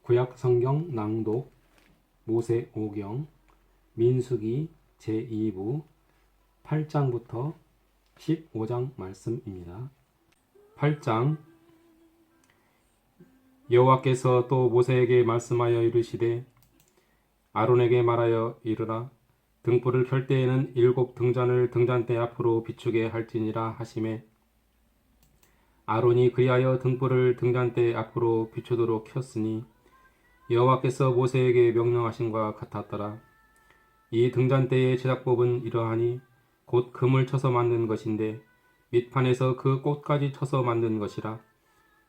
구약 성경 낭독 모세오경 민수기 제2부 8장부터 15장 말씀입니다. 8장 여호와께서 또 모세에게 말씀하여 이르시되 아론에게 말하여 이르라. 등불을 켤 때에는 7 등잔을 등잔대 앞으로 비추게 할지니라 하시매 아론이 그리하여 등불을 등잔대 앞으로 비추도록 켰으니 여호와께서 모세에게 명령하신과 같았더라. 이 등잔대의 제작법은 이러하니 곧 금을 쳐서 만든 것인데 밑판에서 그 꽃까지 쳐서 만든 것이라.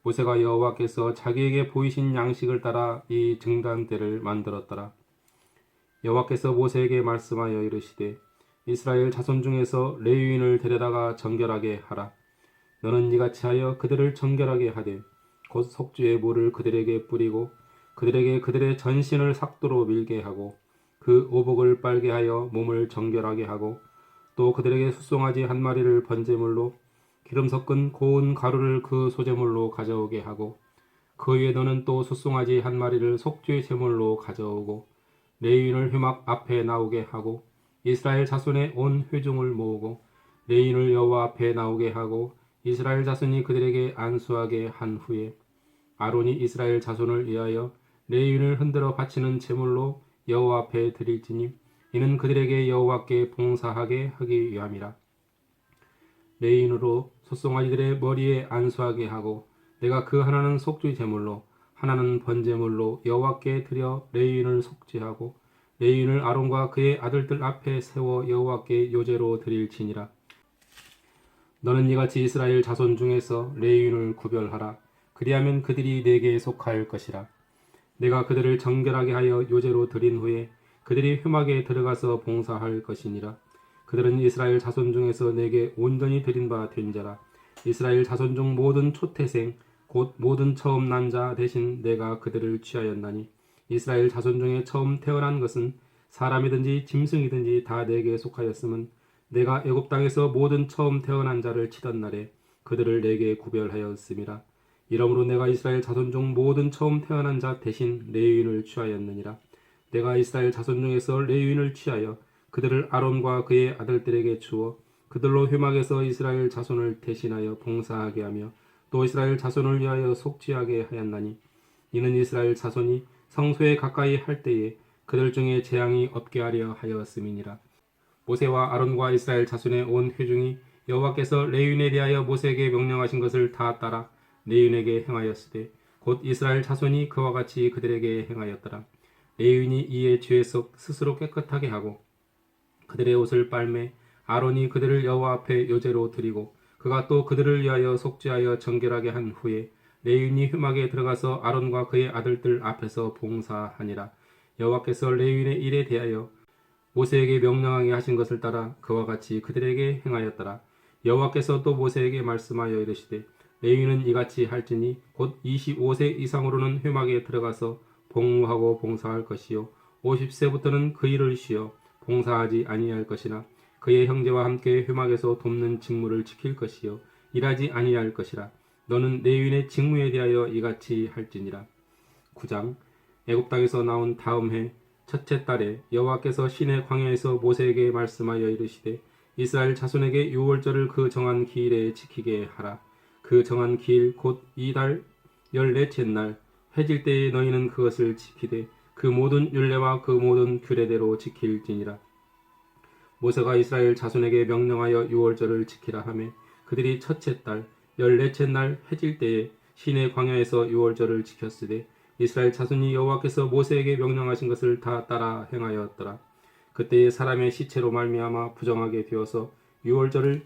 모세가 여호와께서 자기에게 보이신 양식을 따라 이 등잔대를 만들었더라. 여호와께서 모세에게 말씀하여 이르시되 이스라엘 자손 중에서 레위인을 데려다가 정결하게 하라. 너는 이같이 하여 그들을 정결하게 하되 곧 속죄의 물을 그들에게 뿌리고 그들에게 그들의 전신을 삭도로 밀게 하고 그 오복을 빨게 하여 몸을 정결하게 하고 또 그들에게 숫송아지 한 마리를 번제물로 기름 섞은 고운 가루를 그 소제물로 가져오게 하고 그 위에 너는 또 숫송아지 한 마리를 속죄 제물로 가져오고 레위인을 회막 앞에 나오게 하고 이스라엘 자손의 온 회중을 모으고 레위인을 여호와 앞에 나오게 하고 이스라엘 자손이 그들에게 안수하게 한 후에 아론이 이스라엘 자손을 위하여 레위인을 흔들어 바치는 제물로 여호와 앞에 드릴지니 이는 그들에게 여호와께 봉사하게 하기 위함이라. 레위인으로 숫송아지들의 머리에 안수하게 하고 내가 그 하나는 속죄 제물로 하나는 번제물로 여호와께 드려 레위인을 속죄하고 레위인을 아론과 그의 아들들 앞에 세워 여호와께 요제로 드릴지니라. 너는 이같이 이스라엘 자손 중에서 레위인을 구별하라. 그리하면 그들이 내게 속할 것이라. 내가 그들을 정결하게 하여 요제로 드린 후에 그들이 회막에 들어가서 봉사할 것이니라. 그들은 이스라엘 자손 중에서 내게 온전히 드린 바 된 자라. 이스라엘 자손 중 모든 초태생 곧 모든 처음 난 자 대신 내가 그들을 취하였나니 이스라엘 자손 중에 처음 태어난 것은 사람이든지 짐승이든지 다 내게 속하였음은 내가 애굽 땅에서 모든 처음 태어난 자를 치던 날에 그들을 내게 구별하였음이라. 이러므로 내가 이스라엘 자손 중 모든 처음 태어난 자 대신 레위인을 취하였느니라. 내가 이스라엘 자손 중에서 레위인을 취하여 그들을 아론과 그의 아들들에게 주어 그들로 회막에서 이스라엘 자손을 대신하여 봉사하게 하며 또 이스라엘 자손을 위하여 속죄하게 하였나니 이는 이스라엘 자손이 성소에 가까이 할 때에 그들 중에 재앙이 없게 하려 하였음이니라. 모세와 아론과 이스라엘 자손의 온 회중이 여호와께서 레위인에 대하여 모세에게 명령하신 것을 다 따라 레위인에게 행하였으되 곧 이스라엘 자손이 그와 같이 그들에게 행하였더라. 레위인이 이에 죄에서 스스로 깨끗하게 하고 그들의 옷을 빨매 아론이 그들을 여호와 앞에 요제로 드리고 그가 또 그들을 위하여 속죄하여 정결하게 한 후에 레위인이 회막에 들어가서 아론과 그의 아들들 앞에서 봉사하니라. 여호와께서 레위인의 일에 대하여 모세에게 명령하게 하신 것을 따라 그와 같이 그들에게 행하였더라. 여호와께서 또 모세에게 말씀하여 이르시되 레위인은 이같이 할지니 곧 25세 이상으로는 회막에 들어가서 복무하고 봉사할 것이요 50세부터는 그 일을 쉬어 봉사하지 아니할 것이나 그의 형제와 함께 회막에서 돕는 직무를 지킬 것이요 일하지 아니할 것이라. 너는 레위인의 직무에 대하여 이같이 할지니라. 9장 애굽 땅에서 나온 다음 해 첫째 달에 여호와께서 시내 광야에서 모세에게 말씀하여 이르시되 이스라엘 자손에게 유월절을 그 정한 기일에 지키게 하라. 그 정한 기일 곧 이달 14째 날 해질 때에 너희는 그것을 지키되 그 모든 율례와 그 모든 규례대로 지킬지니라. 모세가 이스라엘 자손에게 명령하여 유월절을 지키라 하매 그들이 첫째 달 14째 날 해질 때에 시내 광야에서 유월절을 지켰으되 이스라엘 자손이 여호와께서 모세에게 명령하신 것을 다 따라 행하였더라. 그때에 사람의 시체로 말미암아 부정하게 되어서 유월절을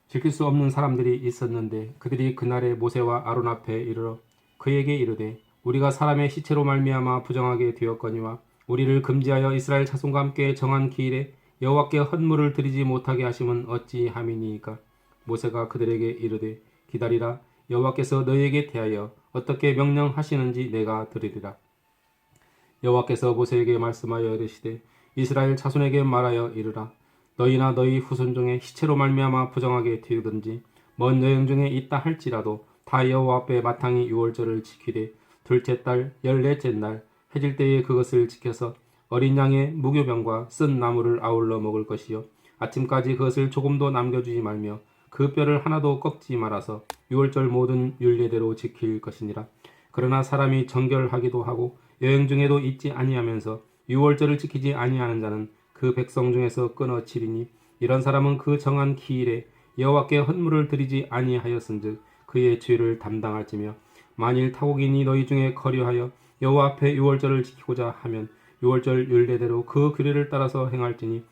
지킬 수 없는 사람들이 있었는데 그들이 그날에 모세와 아론 앞에 이르러 그에게 이르되 우리가 사람의 시체로 말미암아 부정하게 되었거니와 우리를 금지하여 이스라엘 자손과 함께 정한 기일에 여호와께 헌물을 드리지 못하게 하심은 어찌함이니이까. 모세가 그들에게 이르되 기다리라. 여호와께서 너희에게 대하여 어떻게 명령하시는지 내가 들으리라. 여호와께서 모세에게 말씀하여 이르시되 이스라엘 자손에게 말하여 이르라. 너희나 너희 후손 중에 시체로 말미암아 부정하게 되든지 먼 여행 중에 있다 할지라도 다 여호와 앞에 마땅히 유월절을 지키되 둘째 달 14째 날 해질 때에 그것을 지켜서 어린 양의 무교병과 쓴 나물을 아울러 먹을 것이요 아침까지 그것을 조금도 남겨주지 말며 그 뼈를 하나도 꺾지 말아서 유월절 모든 율례대로 지킬 것이니라. 그러나 사람이 정결하기도 하고 여행 중에도 잊지 아니하면서 유월절을 지키지 아니하는 자는 그 백성 중에서 끊어치리니 이런 사람은 그 정한 기일에 여호와께 헌물을 드리지 아니하였은즉 그의 죄를 담당할지며 만일 타국인이 너희 중에 거류하여 여호와 앞에 유월절을 지키고자 하면 유월절 율례대로 그 규례를 따라서 행할지니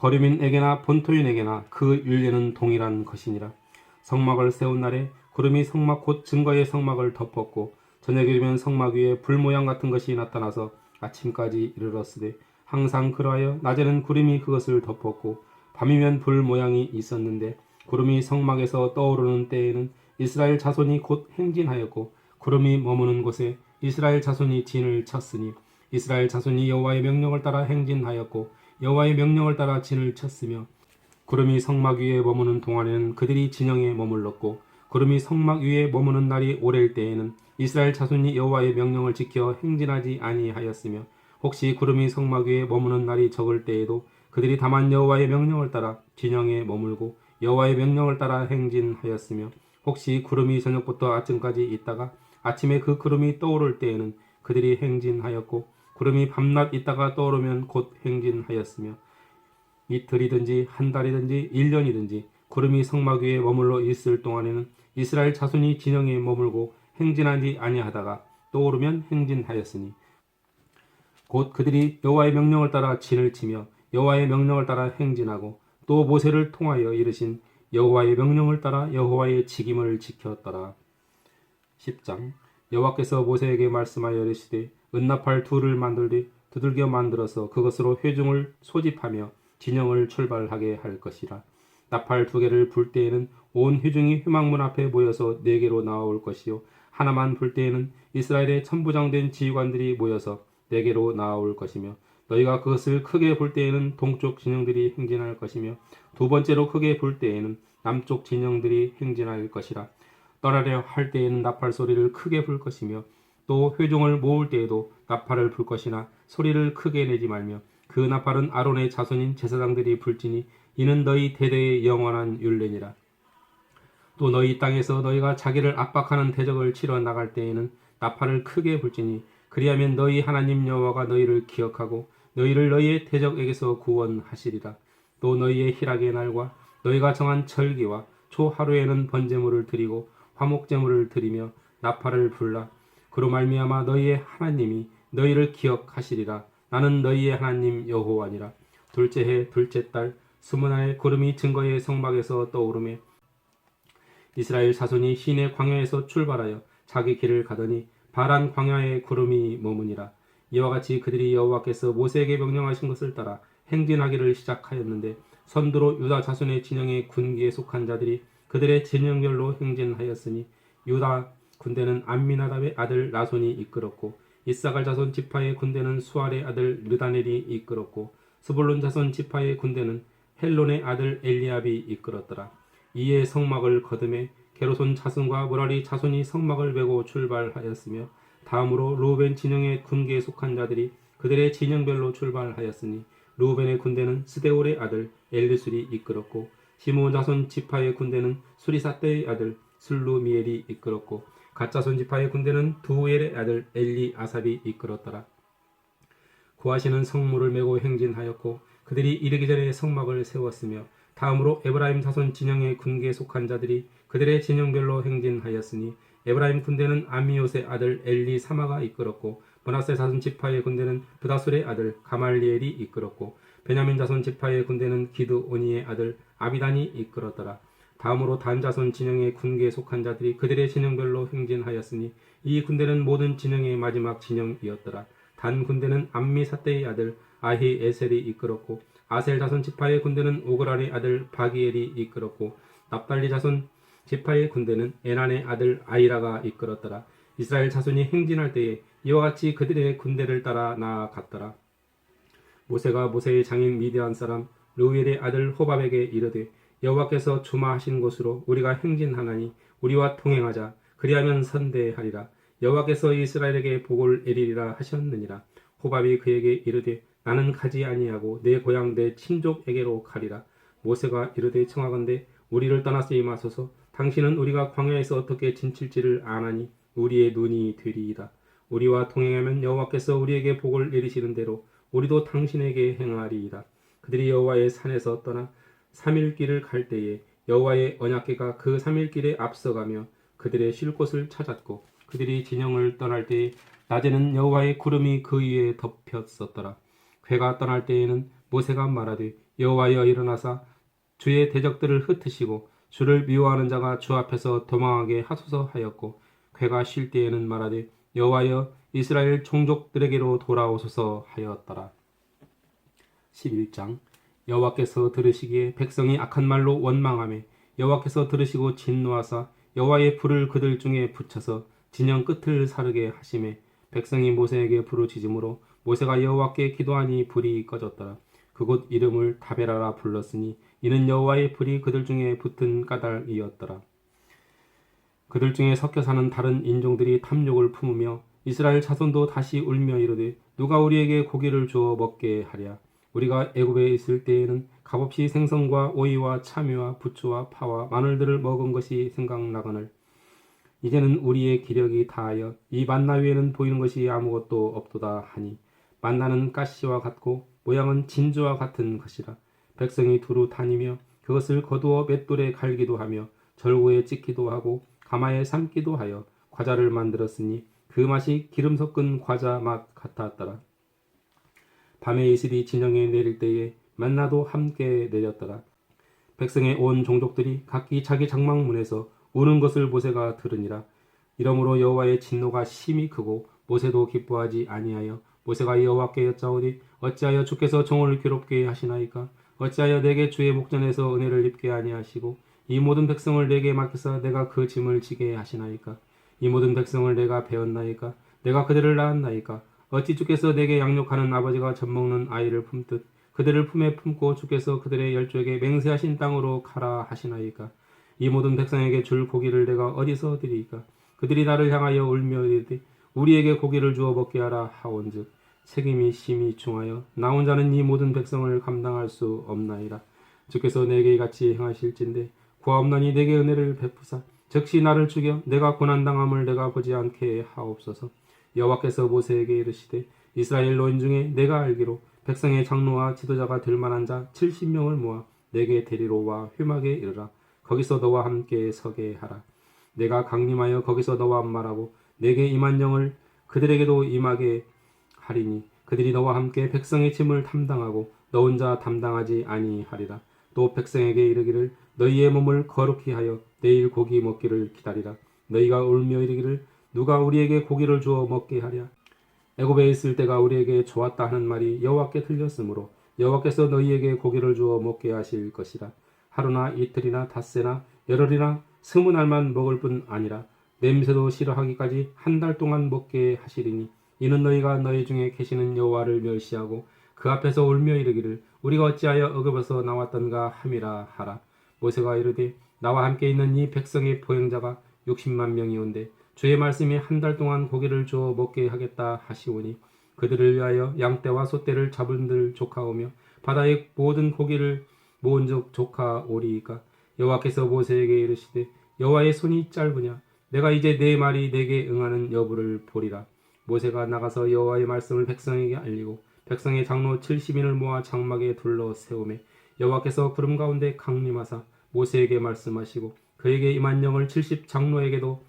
거류민에게나 본토인에게나 그 율례는 동일한 것이니라. 성막을 세운 날에 구름이 성막 곧 증거의 성막을 덮었고 저녁이 되면 성막 위에 불 모양 같은 것이 나타나서 아침까지 이르렀으되 항상 그러하여 낮에는 구름이 그것을 덮었고 밤이면 불 모양이 있었는데 구름이 성막에서 떠오르는 때에는 이스라엘 자손이 곧 행진하였고 구름이 머무는 곳에 이스라엘 자손이 진을 쳤으니 이스라엘 자손이 여호와의 명령을 따라 행진하였고 여호와의 명령을 따라 진을 쳤으며 구름이 성막 위에 머무는 동안에는 그들이 진영에 머물렀고 구름이 성막 위에 머무는 날이 오래일 때에는 이스라엘 자손이 여호와의 명령을 지켜 행진하지 아니하였으며 혹시 구름이 성막 위에 머무는 날이 적을 때에도 그들이 다만 여호와의 명령을 따라 진영에 머물고 여호와의 명령을 따라 행진하였으며 혹시 구름이 저녁부터 아침까지 있다가 아침에 그 구름이 떠오를 때에는 그들이 행진하였고 구름이 밤낮 있다가 떠오르면 곧 행진하였으며 이틀이든지 한 달이든지 1년이든지 구름이 성막 위에 머물러 있을 동안에는 이스라엘 자손이 진영에 머물고 행진하지 아니하다가 떠오르면 행진하였으니 곧 그들이 여호와의 명령을 따라 진을 치며 여호와의 명령을 따라 행진하고 또 모세를 통하여 이르신 여호와의 명령을 따라 여호와의 직임을 지켰더라. 10장 여호와께서 모세에게 말씀하여 이르시되 은나팔 둘을 만들되 두들겨 만들어서 그것으로 회중을 소집하며 진영을 출발하게 할 것이라. 나팔 2개를 불 때에는 온 회중이 회막문 앞에 모여서 4개로 나올 것이요 하나만 불 때에는 이스라엘의 천부장된 지휘관들이 모여서 4개로 나올 것이며 너희가 그것을 크게 불 때에는 동쪽 진영들이 행진할 것이며 두 번째로 크게 불 때에는 남쪽 진영들이 행진할 것이라. 떠나려 할 때에는 나팔 소리를 크게 불 것이며 또 회중을 모을 때에도 나팔을 불 것이나 소리를 크게 내지 말며 그 나팔은 아론의 자손인 제사장들이 불지니 이는 너희 대대의 영원한 율례니라. 또 너희 땅에서 너희가 자기를 압박하는 대적을 치러 나갈 때에는 나팔을 크게 불지니 그리하면 너희 하나님 여호와가 너희를 기억하고 너희를 너희의 대적에게서 구원하시리라. 또 너희의 희락의 날과 너희가 정한 절기와 초 하루에는 번제물을 드리고 화목제물을 드리며 나팔을 불라. 그로 말미암아 너희의 하나님이 너희를 기억하시리라. 나는 너희의 하나님 여호와니라. 둘째 해 둘째 달 20날에 구름이 증거의 성막에서 떠오르매 이스라엘 자손이 시내 광야에서 출발하여 자기 길을 가더니 바란 광야에 구름이 머무니라. 이와 같이 그들이 여호와께서 모세에게 명령하신 것을 따라 행진하기를 시작하였는데 선두로 유다 자손의 진영의 군기에 속한 자들이 그들의 진영별로 행진하였으니 유다 군대는 암미나답의 아들 나손이 이끌었고 이사갈 자손 지파의 군대는 수알의 아들 르다넬이 이끌었고 스불론 자손 지파의 군대는 헬론의 아들 엘리압이 이끌었더라. 이에 성막을 거듭해 게르손 자손과 무라리 자손이 성막을 메고 출발하였으며 다음으로 루벤 진영의 군기에 속한 자들이 그들의 진영별로 출발하였으니 루벤의 군대는 스데올의 아들 엘리술이 이끌었고 시므온 자손 지파의 군대는 수리사떼의 아들 슬루미엘이 이끌었고 갓 자손 지파의 군대는 두엘의 아들 엘리 아삽이 이끌었더라. 고하시는 성물을 메고 행진하였고 그들이 이르기 전에 성막을 세웠으며 다음으로 에브라임 자손 진영의 군기에 속한 자들이 그들의 진영별로 행진하였으니 에브라임 군대는 아미옷의 아들 엘리 사마가 이끌었고 므낫세 자손 지파의 군대는 브다술의 아들 가말리엘이 이끌었고 베냐민 자손 지파의 군대는 기드오니의 아들 아비단이 이끌었더라. 다음으로 단 자손 진영의 군기에 속한 자들이 그들의 진영별로 행진하였으니 이 군대는 모든 진영의 마지막 진영이었더라. 단 군대는 암미사떼의 아들 아히에셀이 이끌었고 아셀 자손 지파의 군대는 오그란의 아들 바기엘이 이끌었고 납달리 자손 지파의 군대는 에난의 아들 아이라가 이끌었더라. 이스라엘 자손이 행진할 때에 이와 같이 그들의 군대를 따라 나아갔더라. 모세가 모세의 장인 미디안 사람 르우엘의 아들 호밥에게 이르되 여호와께서 주마하신 곳으로 우리가 행진하나니 우리와 동행하자. 그리하면 선대하리라. 여호와께서 이스라엘에게 복을 내리리라 하셨느니라. 호밥이 그에게 이르되 나는 가지 아니하고 내 고향 내 친족에게로 가리라. 모세가 이르되 청하건대 우리를 떠나서 마소서. 당신은 우리가 광야에서 어떻게 진칠지를 아나니 우리의 눈이 되리이다. 우리와 동행하면 여호와께서 우리에게 복을 내리시는 대로 우리도 당신에게 행하리이다. 그들이 여호와의 산에서 떠나 3일 길을 갈 때에 여호와의 언약궤가 그 3일 길에 앞서가며 그들의 쉴 곳을 찾았고 그들이 진영을 떠날 때에 낮에는 여호와의 구름이 그 위에 덮였었더라. 궤가 떠날 때에는 모세가 말하되 여호와여 일어나사 주의 대적들을 흩으시고 주를 미워하는 자가 주 앞에서 도망하게 하소서 하였고 궤가 쉴 때에는 말하되 여호와여 이스라엘 종족들에게로 돌아오소서 하였더라. 11장 여호와께서 들으시기에 백성이 악한 말로 원망하며 여호와께서 들으시고 진노하사 여호와의 불을 그들 중에 붙여서 진영 끝을 사르게 하시매 백성이 모세에게 부르짖음으로 모세가 여호와께 기도하니 불이 꺼졌더라. 그곳 이름을 다베라라 불렀으니 이는 여호와의 불이 그들 중에 붙은 까닭이었더라. 그들 중에 섞여 사는 다른 인종들이 탐욕을 품으며 이스라엘 자손도 다시 울며 이르되 누가 우리에게 고기를 주어 먹게 하랴. 우리가 애굽에 있을 때에는 값없이 생선과 오이와 참외와 부추와 파와 마늘들을 먹은 것이 생각나거늘 이제는 우리의 기력이 다하여 이 만나 위에는 보이는 것이 아무것도 없도다 하니 만나는 가시와 같고 모양은 진주와 같은 것이라. 백성이 두루 다니며 그것을 거두어 맷돌에 갈기도 하며 절구에 찍기도 하고 가마에 삶기도 하여 과자를 만들었으니 그 맛이 기름 섞은 과자 맛 같았더라. 밤에 이슬이 진영에 내릴 때에 만나도 함께 내렸더라. 백성의 온 종족들이 각기 자기 장막문에서 우는 것을 모세가 들으니라. 이러므로 여호와의 진노가 심히 크고 모세도 기뻐하지 아니하여 모세가 여호와께 여짜오니 어찌하여 주께서 종을 괴롭게 하시나이까? 어찌하여 내게 주의 목전에서 은혜를 입게 아니하시고 이 모든 백성을 내게 맡기사 내가 그 짐을 지게 하시나이까? 이 모든 백성을 내가 배웠나이까? 내가 그들을 낳았나이까? 어찌 주께서 내게 양육하는 아버지가 젖먹는 아이를 품듯 그들을 품에 품고 주께서 그들의 열조에게 맹세하신 땅으로 가라 하시나이까? 이 모든 백성에게 줄 고기를 내가 어디서 드리이까? 그들이 나를 향하여 울며 이르되 우리에게 고기를 주어 먹게 하라 하온즉 책임이 심히 중하여 나 혼자는 이 모든 백성을 감당할 수 없나이다. 주께서 내게 같이 행하실진데 구하옵나니 내게 은혜를 베푸사 즉시 나를 죽여 내가 고난당함을 내가 보지 않게 하옵소서. 여호와께서 모세에게 이르시되 이스라엘 노인 중에 내가 알기로 백성의 장로와 지도자가 될 만한 자 70명을 모아 내게 데리러 와 회막에 이르라. 거기서 너와 함께 서게 하라. 내가 강림하여 거기서 너와 말하고 내게 임한 영을 그들에게도 임하게 하리니 그들이 너와 함께 백성의 짐을 담당하고 너 혼자 담당하지 아니하리라. 또 백성에게 이르기를 너희의 몸을 거룩히 하여 내일 고기 먹기를 기다리라. 너희가 울며 이르기를 누가 우리에게 고기를 주어 먹게 하랴. 애굽에 있을 때가 우리에게 좋았다 하는 말이 여호와께 들렸으므로 여호와께서 너희에게 고기를 주어 먹게 하실 것이라. 하루나 이틀이나 닷새나 열흘이나 20날만 먹을 뿐 아니라 냄새도 싫어하기까지 한 달 동안 먹게 하시리니 이는 너희가 너희 중에 계시는 여호와를 멸시하고 그 앞에서 울며 이르기를 우리가 어찌하여 애굽에서 나왔던가 함이라 하라. 모세가 이르되 나와 함께 있는 이 백성의 보행자가 60만 명이온데 주의 말씀이 한 달 동안 고기를 주어 먹게 하겠다 하시오니 그들을 위하여 양떼와 소떼를 잡은들 조카오며 바다의 모든 고기를 모은즉 조카오리이까. 여호와께서 모세에게 이르시되 여호와의 손이 짧으냐 내가 이제 내 말이 내게 응하는 여부를 보리라. 모세가 나가서 여호와의 말씀을 백성에게 알리고 백성의 장로 70인을 모아 장막에 둘러 세우매 여호와께서 구름 가운데 강림하사 모세에게 말씀하시고 그에게 임한 영을 70 장로에게도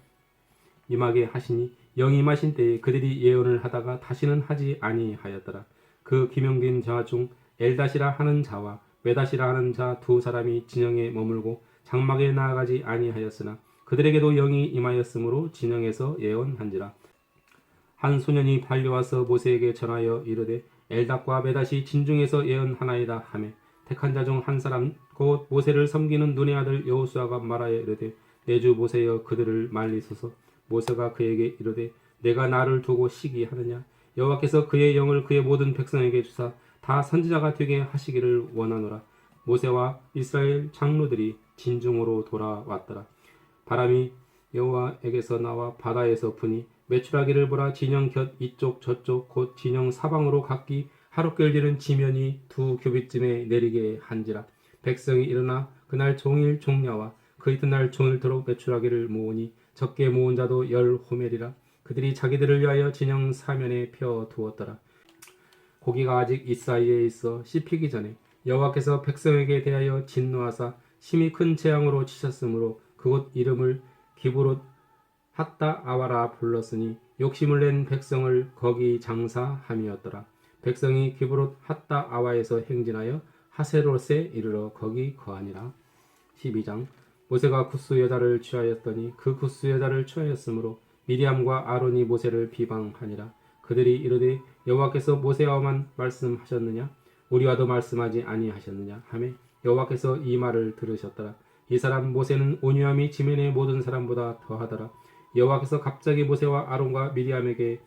임하게 하시니 영이 임하신 때에 그들이 예언을 하다가 다시는 하지 아니하였더라. 그 기명된 자 중 엘닷이라 하는 자와 메닷이라 하는 자 두 사람이 진영에 머물고 장막에 나아가지 아니하였으나 그들에게도 영이 임하였으므로 진영에서 예언한지라. 한 소년이 달려와서 모세에게 전하여 이르되 엘닷과 메닷이 진중에서 예언하나이다 하며 택한 자 중 한 사람 곧 모세를 섬기는 눈의 아들 여호수아가 말하여 이르되 내 주 모세여 그들을 말리소서. 모세가 그에게 이르되 내가 나를 두고 시기하느냐. 여호와께서 그의 영을 그의 모든 백성에게 주사 다 선지자가 되게 하시기를 원하노라. 모세와 이스라엘 장로들이 진중으로 돌아왔더라. 바람이 여호와에게서 나와 바다에서 부니 메추라기를 보라. 진영 곁 이쪽 저쪽 곧 진영 사방으로 각기 하루결 지면이 2규빗쯤에 내리게 한지라. 백성이 일어나 그날 종일 종려와 그 이튿날 종일토록 메추라기를 모으니 적게 모은 자도 10호멜이라. 그들이 자기들을 위하여 진영 사면에 펴 두었더라. 고기가 아직 이 사이에 있어 씹히기 전에 여호와께서 백성에게 대하여 진노하사 심히 큰 재앙으로 치셨으므로 그곳 이름을 기브롯 핫다 아와라 불렀으니 욕심을 낸 백성을 거기 장사함이었더라. 백성이 기브롯 핫다 아와에서 행진하여 하세롯에 이르러 거기 거하니라. 12장. 모세가 굿수 여자를 취하였더니 그 굿수 여자를 취하였으므로 미리암과 아론이 모세를 비방하니라. 그들이 이르되 여호와께서 모세와만 말씀하셨느냐? 우리와도 말씀하지 아니하셨느냐? 하매 여호와께서 이 말을 들으셨더라. 이 사람 모세는 온유함이 지면의 모든 사람보다 더하더라. 여호와께서 갑자기 모세와 아론과 미리암에게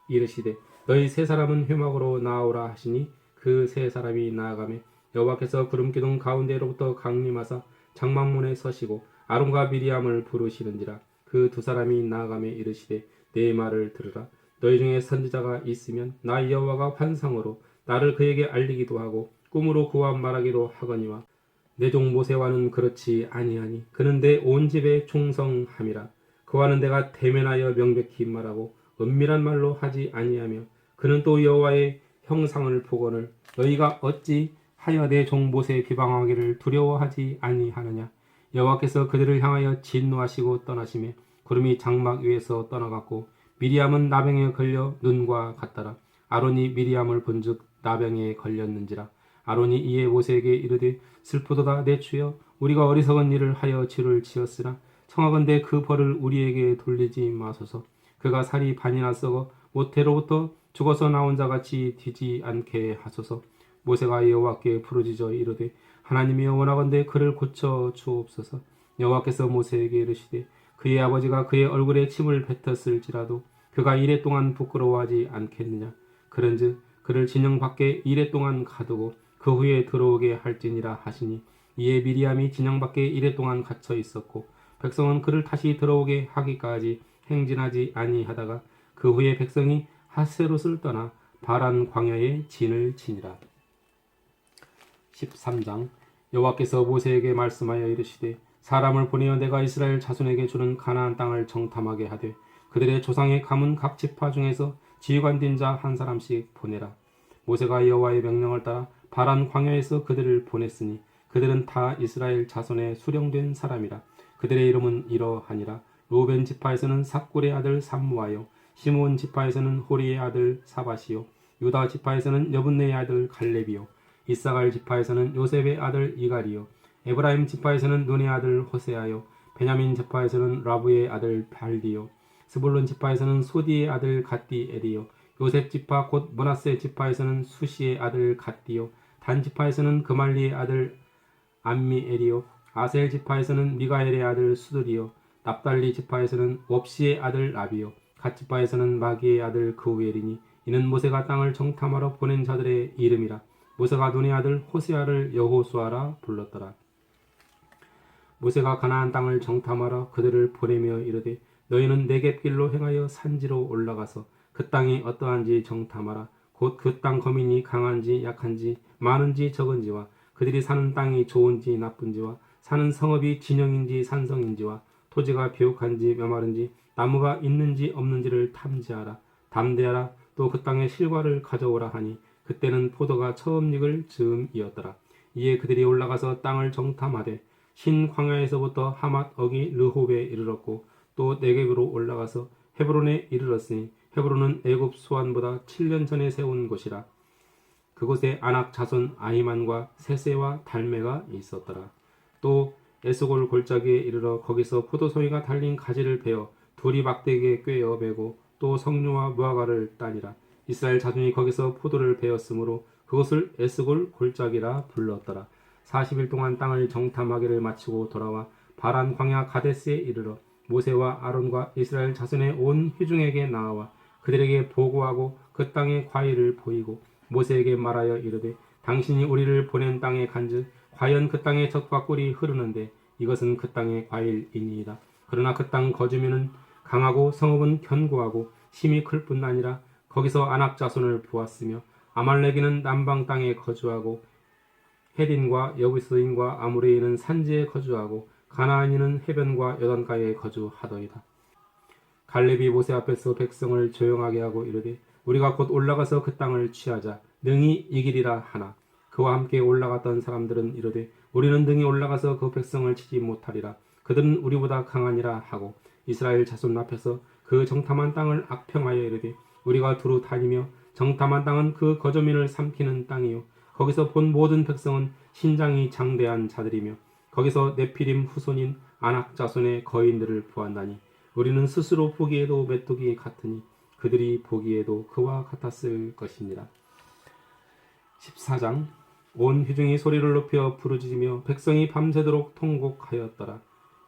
이르시되 너희 세 사람은 회막으로 나아오라 하시니 그 세 사람이 나아가매 여호와께서 구름기둥 가운데로부터 강림하사 장막문에 서시고 아론과 미리암을 부르시는지라. 그 두 사람이 나아가매 이르시되 내 말을 들으라. 너희 중에 선지자가 있으면 나 여호와가 환상으로 나를 그에게 알리기도 하고 꿈으로 그와 말하기도 하거니와 내 종 모세와는 그렇지 아니하니 그는 내 온 집에 충성함이라. 그와는 내가 대면하여 명백히 말하고 은밀한 말로 하지 아니하며 그는 또 여호와의 형상을 보거늘 너희가 어찌 하여 내 종 모세 비방하기를 두려워하지 아니하느냐. 여호와께서 그들을 향하여 진노하시고 떠나시며 구름이 장막 위에서 떠나갔고 미리암은 나병에 걸려 눈과 같더라. 아론이 미리암을 본즉 나병에 걸렸는지라. 아론이 이에 모세에게 이르되 슬프도다 내 주여 우리가 어리석은 일을 하여 죄를 지었으나 청하건대 그 벌을 우리에게 돌리지 마소서. 그가 살이 반이나 썩어 모태로부터 죽어서 나온 자같이 되지 않게 하소서. 모세가 여호와께 부르짖어 이르되 하나님이여 원하건대 그를 고쳐 주옵소서. 여호와께서 모세에게 이르시되 그의 아버지가 그의 얼굴에 침을 뱉었을지라도 그가 이레 동안 부끄러워하지 않겠느냐. 그런즉 그를 진영 밖에 이레 동안 가두고 그 후에 들어오게 할지니라 하시니 이에 미리암이 진영 밖에 이레 동안 갇혀 있었고 백성은 그를 다시 들어오게 하기까지 행진하지 아니하다가 그 후에 백성이 하세롯을 떠나 바란 광야에 진을 치니라. 13장. 여호와께서 모세에게 말씀하여 이르시되 사람을 보내어 내가 이스라엘 자손에게 주는 가나안 땅을 정탐하게 하되 그들의 조상의 가문 각 지파 중에서 지휘관된 자 한 사람씩 보내라. 모세가 여호와의 명령을 따라 바란 광야에서 그들을 보냈으니 그들은 다 이스라엘 자손의 수령된 사람이라. 그들의 이름은 이러하니라. 루벤 지파에서는 삭굴의 아들 삼무아요. 시므온 지파에서는 호리의 아들 사바시요. 유다 지파에서는 여분네의 아들 갈렙이요. 이사갈 지파에서는 요셉의 아들 이갈이요. 에브라임 지파에서는 눈의 아들 호세아요. 베냐민 지파에서는 라부의 아들 발디요. 스불론 지파에서는 소디의 아들 갓디엘이요. 요셉 지파 곧 므낫세 지파에서는 수시의 아들 갓디요. 단 지파에서는 그말리의 아들 암미엘이요. 아셀 지파에서는 미가엘의 아들 수들이요. 납달리 지파에서는 옵시의 아들 라비요. 갓 지파에서는 마기의 아들 그우엘이니 이는 모세가 땅을 정탐하러 보낸 자들의 이름이라. 모세가 눈의 아들 호세아를 여호수아라 불렀더라. 모세가 가나안 땅을 정탐하러 그들을 보내며 이르되 너희는 네겝길로 행하여 산지로 올라가서 그 땅이 어떠한지 정탐하라. 곧 그 땅 거민이 강한지 약한지 많은지 적은지와 그들이 사는 땅이 좋은지 나쁜지와 사는 성읍이 진영인지 산성인지와 토지가 비옥한지 메마른지 나무가 있는지 없는지를 탐지하라. 담대하라. 또 그 땅의 실과를 가져오라 하니 그때는 포도가 처음 익을 즈음이었더라. 이에 그들이 올라가서 땅을 정탐하되 신 광야에서부터 하맛 어기 르홉에 이르렀고 또 네겝으로 올라가서 헤브론에 이르렀으니 헤브론은 애굽 수완보다 7년 전에 세운 곳이라. 그곳에 아낙 자손 아히만과 세세와 달메가 있었더라. 또 에스골 골짜기에 이르러 거기서 포도송이가 달린 가지를 베어 둘이 막대기에 꿰어 베고 또 석류와 무화과를 따니라. 이스라엘 자손이 거기서 포도를 베었으므로 그것을 에스골 골짜기라 불렀더라. 40일 동안 땅을 정탐하기를 마치고 돌아와 바란 광야 가데스에 이르러 모세와 아론과 이스라엘 자손의 온 회중에게 나와 그들에게 보고하고 그 땅의 과일을 보이고 모세에게 말하여 이르되 당신이 우리를 보낸 땅에 간즉 과연 그 땅에 젖과 꿀이 흐르는데 이것은 그 땅의 과일이니이다. 그러나 그 땅 거주민은 강하고 성읍은 견고하고 힘이 클 뿐 아니라 거기서 아낙 자손을 보았으며 아말렉인은 남방 땅에 거주하고 헤딘과 여부스인과 아모레인은 산지에 거주하고 가나안인은 해변과 여단가에 거주하더이다. 갈렙이 모세 앞에서 백성을 조용하게 하고 이르되 우리가 곧 올라가서 그 땅을 취하자 능히 이기리라 하나 그와 함께 올라갔던 사람들은 이르되 우리는 능히 올라가서 그 백성을 치지 못하리라 그들은 우리보다 강하니라 하고 이스라엘 자손 앞에서 그 정탐한 땅을 악평하여 이르되 우리가 두루 다니며 정탐한 땅은 그 거주민을 삼키는 땅이요 거기서 본 모든 백성은 신장이 장대한 자들이며 거기서 네피림 후손인 아낙 자손의 거인들을 보았나니 우리는 스스로 보기에도 메뚜기 같으니 그들이 보기에도 그와 같았을 것이니라. 14장 온 회중이 소리를 높여 부르짖으며 백성이 밤새도록 통곡하였더라.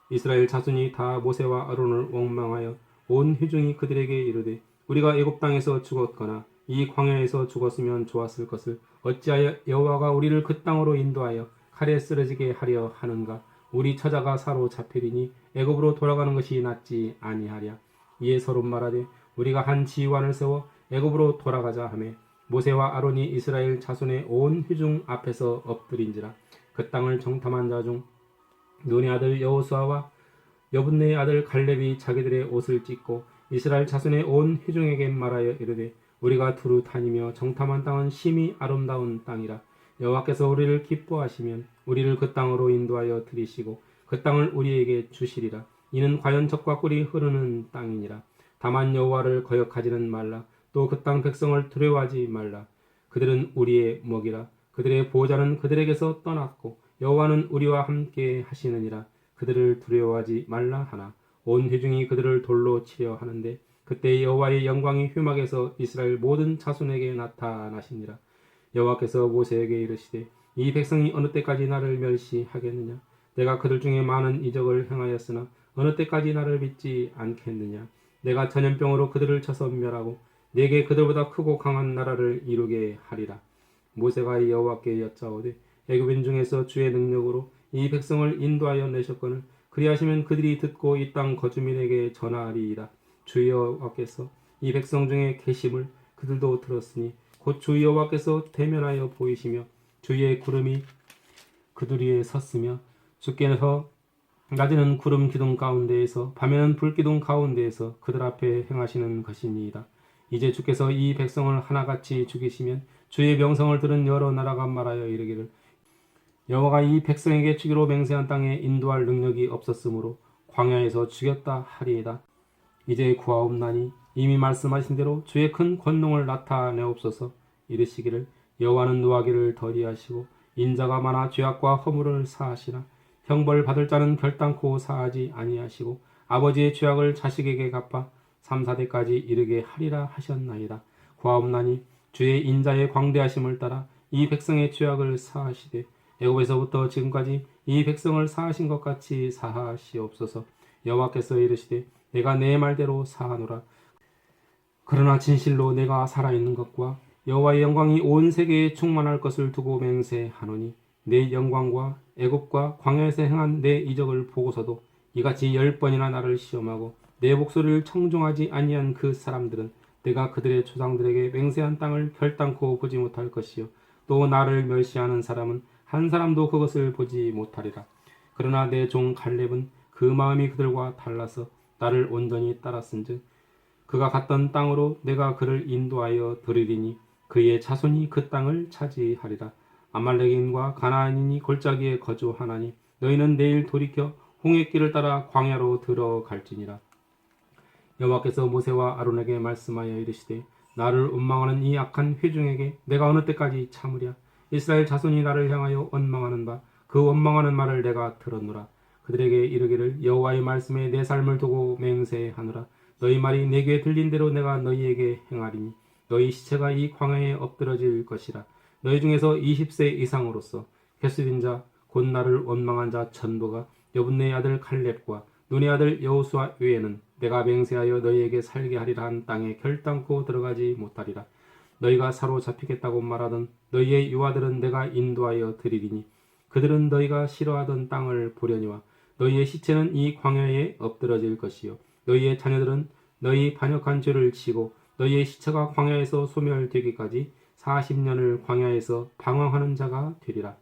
이스라엘 자손이 다 모세와 아론을 원망하여 온 회중이 그들에게 이르되 우리가 애굽 땅에서 죽었거나 이 광야에서 죽었으면 좋았을 것을 어찌하여 여호와가 우리를 그 땅으로 인도하여 칼에 쓰러지게 하려 하는가 우리 처자가 사로잡히리니 애굽으로 돌아가는 것이 낫지 아니하랴. 이에 서로 말하되 우리가 한 지휘관을 세워 애굽으로 돌아가자 하매 모세와 아론이 이스라엘 자손의 온 회중 앞에서 엎드린지라. 그 땅을 정탐한 자 중 눈의 아들 여호수아와 여분네의 아들 갈렙이 자기들의 옷을 찢고 이스라엘 자손의 온 회중에게 말하여 이르되 우리가 두루 다니며 정탐한 땅은 심히 아름다운 땅이라. 여호와께서 우리를 기뻐하시면 우리를 그 땅으로 인도하여 들이시고 그 땅을 우리에게 주시리라. 이는 과연 젖과 꿀이 흐르는 땅이니라. 다만 여호와를 거역하지는 말라. 또 그 땅 백성을 두려워하지 말라. 그들은 우리의 먹이라. 그들의 보호자는 그들에게서 떠났고 여호와는 우리와 함께 하시느니라. 그들을 두려워하지 말라 하나 온 회중이 그들을 돌로 치려 하는데 그때 여호와의 영광이 회막에서 이스라엘 모든 자손에게 나타나시니라. 여호와께서 모세에게 이르시되 이 백성이 어느 때까지 나를 멸시하겠느냐. 내가 그들 중에 많은 이적을 행하였으나 어느 때까지 나를 믿지 않겠느냐. 내가 전염병으로 그들을 쳐서 멸하고 내게 그들보다 크고 강한 나라를 이루게 하리라. 모세가 여호와께 여짜오되 애굽인 중에서 주의 능력으로 이 백성을 인도하여 내셨거늘 그리하시면 그들이 듣고 이 땅 거주민에게 전하리이다. 주 여호와께서 이 백성 중에 계심을 그들도 들었으니 곧 주 여호와께서 대면하여 보이시며 주의 구름이 그들 위에 섰으며 주께서 낮에는 구름 기둥 가운데에서 밤에는 불 기둥 가운데에서 그들 앞에 행하시는 것이니이다. 이제 주께서 이 백성을 하나같이 죽이시면 주의 명성을 들은 여러 나라가 말하여 이르기를 여호와가 이 백성에게 주기로 맹세한 땅에 인도할 능력이 없었으므로 광야에서 죽였다 하리이다. 이제 구하옵나니 이미 말씀하신 대로 주의 큰 권능을 나타내옵소서. 이르시기를 여호와는 노하기를 더디하시고 인자가 많아 죄악과 허물을 사하시나 형벌 받을 자는 결단코 사하지 아니하시고 아버지의 죄악을 자식에게 갚아 3, 4대까지 이르게 하리라 하셨나이다. 구하옵나니 주의 인자의 광대하심을 따라 이 백성의 죄악을 사하시되 애굽에서부터 지금까지 이 백성을 사하신 것 같이 사하시옵소서. 여호와께서 이르시되 내가 내 말대로 사하노라. 그러나 진실로 내가 살아있는 것과 여호와의 영광이 온 세계에 충만할 것을 두고 맹세하노니 내 영광과 애굽과 광야에서 행한 내 이적을 보고서도 이같이 10번이나 나를 시험하고 내 목소리를 청종하지 아니한 그 사람들은 내가 그들의 조상들에게 맹세한 땅을 결단코 보지 못할 것이요 또 나를 멸시하는 사람은 한 사람도 그것을 보지 못하리라. 그러나 내 종 갈렙은 그 마음이 그들과 달라서 나를 온전히 따랐은즉 그가 갔던 땅으로 내가 그를 인도하여 들으리니 그의 자손이 그 땅을 차지하리라. 아말렉인과 가나안인이 골짜기에 거주하나니 너희는 내일 돌이켜 홍해길을 따라 광야로 들어갈지니라. 여호와께서 모세와 아론에게 말씀하여 이르시되 나를 원망하는 이 악한 회중에게 내가 어느 때까지 참으랴. 이스라엘 자손이 나를 향하여 원망하는 바 그 원망하는 말을 내가 들었노라. 그들에게 이르기를 여호와의 말씀에 내 삶을 두고 맹세하노라. 너희 말이 내게 들린 대로 내가 너희에게 행하리니 너희 시체가 이 광야에 엎드러질 것이라. 너희 중에서 20세 이상으로서 겟습인 자 곧 나를 원망한 자 전부가 여분네의 아들 칼렙과 눈의 아들 여호수아 외에는 내가 맹세하여 너희에게 살게 하리라 한 땅에 결단코 들어가지 못하리라. 너희가 사로잡히겠다고 말하던 너희의 유아들은 내가 인도하여 드리리니 그들은 너희가 싫어하던 땅을 보려니와 너희의 시체는 이 광야에 엎드러질 것이요 너희의 자녀들은 너희 반역한 죄를 지고 너희의 시체가 광야에서 소멸되기까지 40년을 광야에서 방황하는 자가 되리라.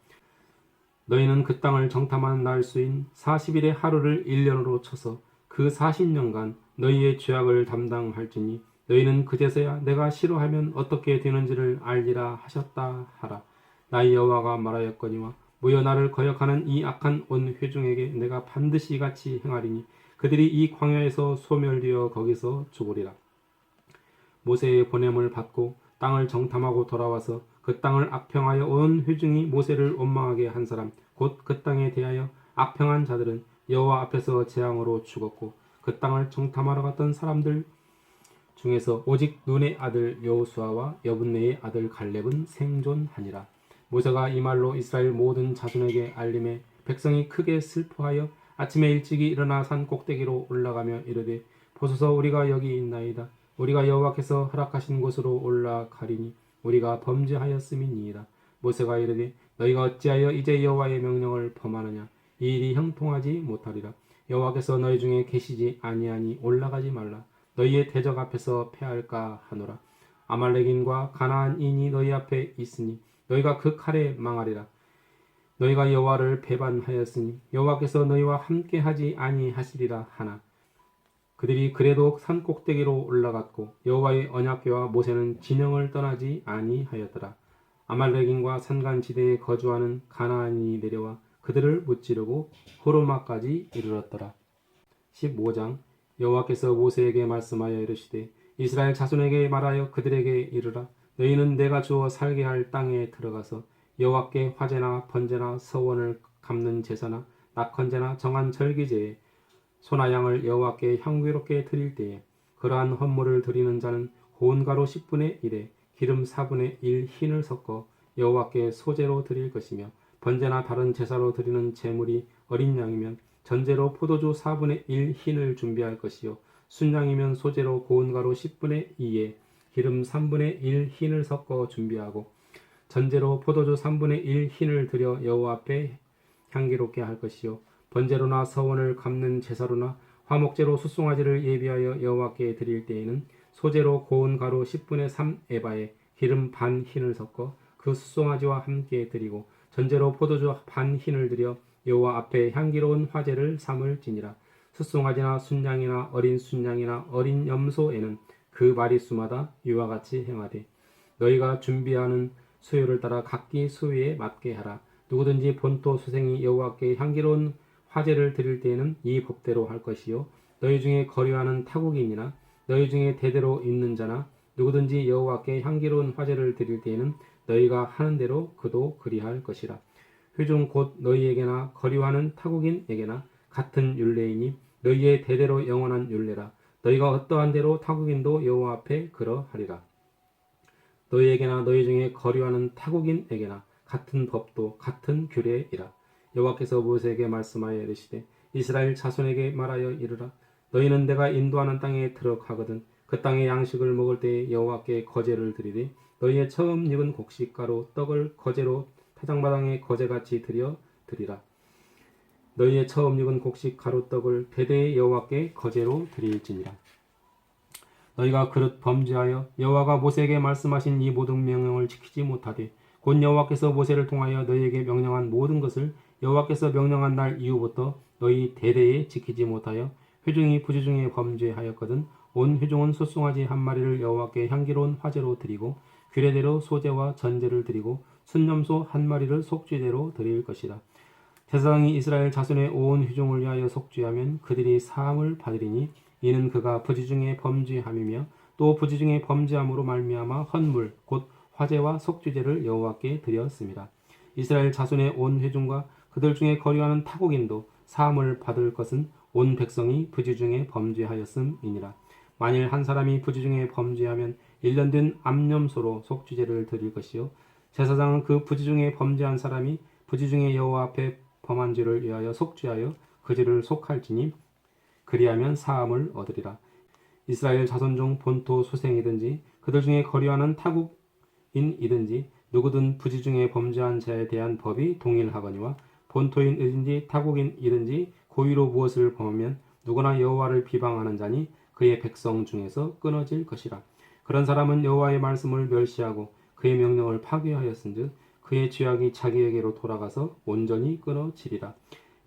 너희는 그 땅을 정탐한 날수인 40일의 하루를 1년으로 쳐서 그 40년간 너희의 죄악을 담당할지니 너희는 그제서야 내가 싫어하면 어떻게 되는지를 알리라 하셨다 하라. 나의 여호와가 말하였거니와 모여 나를 거역하는 이 악한 온 회중에게 내가 반드시 같이 행하리니 그들이 이 광야에서 소멸되어 거기서 죽으리라. 모세의 보냄을 받고 땅을 정탐하고 돌아와서 그 땅을 악평하여 온 회중이 모세를 원망하게 한 사람 곧 그 땅에 대하여 악평한 자들은 여호와 앞에서 재앙으로 죽었고 그 땅을 정탐하러 갔던 사람들 중에서 오직 눈의 아들 여호수아와 여분네의 아들 갈렙은 생존하니라. 모세가 이 말로 이스라엘 모든 자손에게 알림해 백성이 크게 슬퍼하여 아침에 일찍이 일어나 산 꼭대기로 올라가며 이르되 보소서 우리가 여기 있나이다. 우리가 여호와께서 허락하신 곳으로 올라가리니 우리가 범죄하였음이니이다. 모세가 이르되 너희가 어찌하여 이제 여호와의 명령을 범하느냐. 이 일이 형통하지 못하리라. 여호와께서 너희 중에 계시지 아니하니 올라가지 말라. 너희의 대적 앞에서 패할까 하노라. 아말렉인과 가나안인이 너희 앞에 있으니 너희가 그 칼에 망하리라. 너희가 여호와를 배반하였으니 여호와께서 너희와 함께하지 아니하시리라 하나. 그들이 그래도 산 꼭대기로 올라갔고 여호와의 언약궤와 모세는 진영을 떠나지 아니하였더라. 아말렉인과 산간지대에 거주하는 가나안인이 내려와 그들을 무찌르고 호르마까지 이르렀더라. 15장 여호와께서 모세에게 말씀하여 이르시되 이스라엘 자손에게 말하여 그들에게 이르라. 너희는 내가 주어 살게 할 땅에 들어가서 여호와께 화제나 번제나 서원을 갚는 제사나 낙헌제나 정한 절기제에 소나 양을 여호와께 향기롭게 드릴 때에 그러한 헌물을 드리는 자는 고운 가루 10분의 1에 기름 4분의 1 흰을 섞어 여호와께 소제로 드릴 것이며 번제나 다른 제사로 드리는 제물이 어린 양이면 전제로 포도주 4분의 1 흰을 준비할 것이요 순양이면 소제로 고운 가루 10분의 2에 기름 3분의 1 흰을 섞어 준비하고 전제로 포도주 3분의 1 흰을 드려 여호와 앞에 향기롭게 할 것이요 번제로나 서원을 갚는 제사로나 화목제로 숫송아지를 예비하여 여호와께 드릴 때에는 소제로 고운 가루 10분의 3 에바에 기름 반 흰을 섞어 그 숫송아지와 함께 드리고 전제로 포도주 반 흰을 드려 여호와 앞에 향기로운 화제를 삼을지니라. 숫송아지나 순양이나 어린 순양이나 어린 염소에는 그 마리수마다 이와 같이 행하되 너희가 준비하는 수요를 따라 각기 수요에 맞게 하라. 누구든지 본토 수생이 여호와께 향기로운 화제를 드릴 때에는 이 법대로 할 것이요 너희 중에 거류하는 타국인이나 너희 중에 대대로 있는 자나 누구든지 여호와께 향기로운 화제를 드릴 때에는 너희가 하는 대로 그도 그리할 것이라. 회중 곧 너희에게나 거류하는 타국인에게나 같은 율례이니 너희의 대대로 영원한 율례라. 너희가 어떠한 대로 타국인도 여호와 앞에 그러하리라. 너희에게나 너희 중에 거류하는 타국인에게나 같은 법도 같은 규례이라. 여호와께서 모세에게 말씀하여 이르시되 이스라엘 자손에게 말하여 이르라. 너희는 내가 인도하는 땅에 들어가거든 그 땅의 양식을 먹을 때에 여호와께 거제를 드리되 너희의 처음 익은 곡식가루 떡을 거제로 타작마당에 거제같이 드리라. 너희의 처음 익은 곡식 가루떡을 대대의 여호와께 거제로 드릴지니라. 너희가 그릇 범죄하여 여호와가 모세에게 말씀하신 이 모든 명령을 지키지 못하되 곧 여호와께서 모세를 통하여 너희에게 명령한 모든 것을 여호와께서 명령한 날 이후부터 너희 대대에 지키지 못하여 회중이 부지 중에 범죄하였거든 온 회중은 숫송아지 한 마리를 여호와께 향기로운 화제로 드리고 규례대로 소제와 전제를 드리고 순염소 한 마리를 속죄제로 드릴 것이다. 제사장이 이스라엘 자손의 온 회중을 위하여 속죄하면 그들이 사함을 받으리니 이는 그가 부지 중에 범죄함이며 또 부지 중에 범죄함으로 말미암아 헌물 곧 화제와 속죄제를 여호와께 드렸습니다. 이스라엘 자손의 온 회중과 그들 중에 거류하는 타국인도 사함을 받을 것은 온 백성이 부지 중에 범죄하였음이니라. 만일 한 사람이 부지 중에 범죄하면 1년 된 암염소로 속죄제를 드릴 것이요 제사장은 그 부지 중에 범죄한 사람이 부지 중에 여호와 앞에 범한 죄를 위하여 속죄하여 그 죄를 속할지니 그리하면 사함을 얻으리라. 이스라엘 자손 중 본토 소생이든지 그들 중에 거류하는 타국인이든지 누구든 부지 중에 범죄한 자에 대한 법이 동일하거니와 본토인이든지 타국인이든지 고의로 무엇을 범하면 누구나 여호와를 비방하는 자니 그의 백성 중에서 끊어질 것이라. 그런 사람은 여호와의 말씀을 멸시하고 그의 명령을 파괴하였은즉 그의 죄악이 자기에게로 돌아가서 온전히 끊어지리라.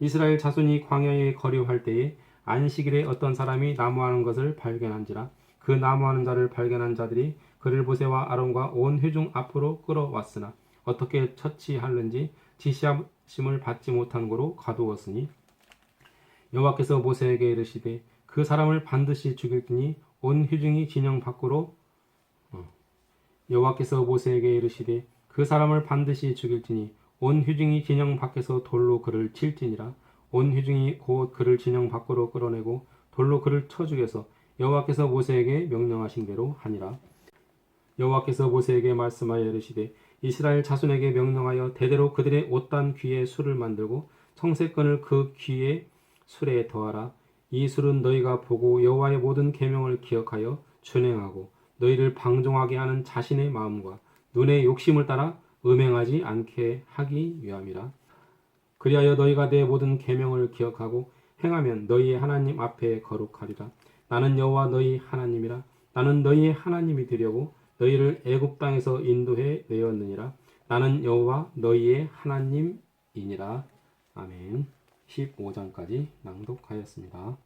이스라엘 자손이 광야에 거류할 때에 안식일에 어떤 사람이 나무하는 것을 발견한지라. 그 나무하는 자를 발견한 자들이 그를 모세와 아론과 온 회중 앞으로 끌어왔으나 어떻게 처치하는지 지시하심을 받지 못한 고로 가두었으니 여호와께서 모세에게 이르시되 그 사람을 반드시 죽일지니 온 회중이 진영 밖으로 여호와께서 모세에게 이르시되 그 사람을 반드시 죽일지니 온 회중이 진영 밖에서 돌로 그를 칠지니라. 온 회중이 곧 그를 진영 밖으로 끌어내고 돌로 그를 쳐 죽여서 여호와께서 모세에게 명령하신 대로 하니라. 여호와께서 모세에게 말씀하여 이르시되 이스라엘 자손에게 명령하여 대대로 그들의 옷단 귀에 술을 만들고 청색건을 그 귀에 술에 더하라. 이 술은 너희가 보고 여호와의 모든 계명을 기억하여 준행하고 너희를 방종하게 하는 자신의 마음과 눈의 욕심을 따라 음행하지 않게 하기 위함이라. 그리하여 너희가 내 모든 계명을 기억하고 행하면 너희의 하나님 앞에 거룩하리라. 나는 여호와 너희 하나님이라. 나는 너희의 하나님이 되려고 너희를 애굽 땅에서 인도해 내었느니라. 나는 여호와 너희의 하나님이니라. 아멘. 15장까지 낭독하였습니다.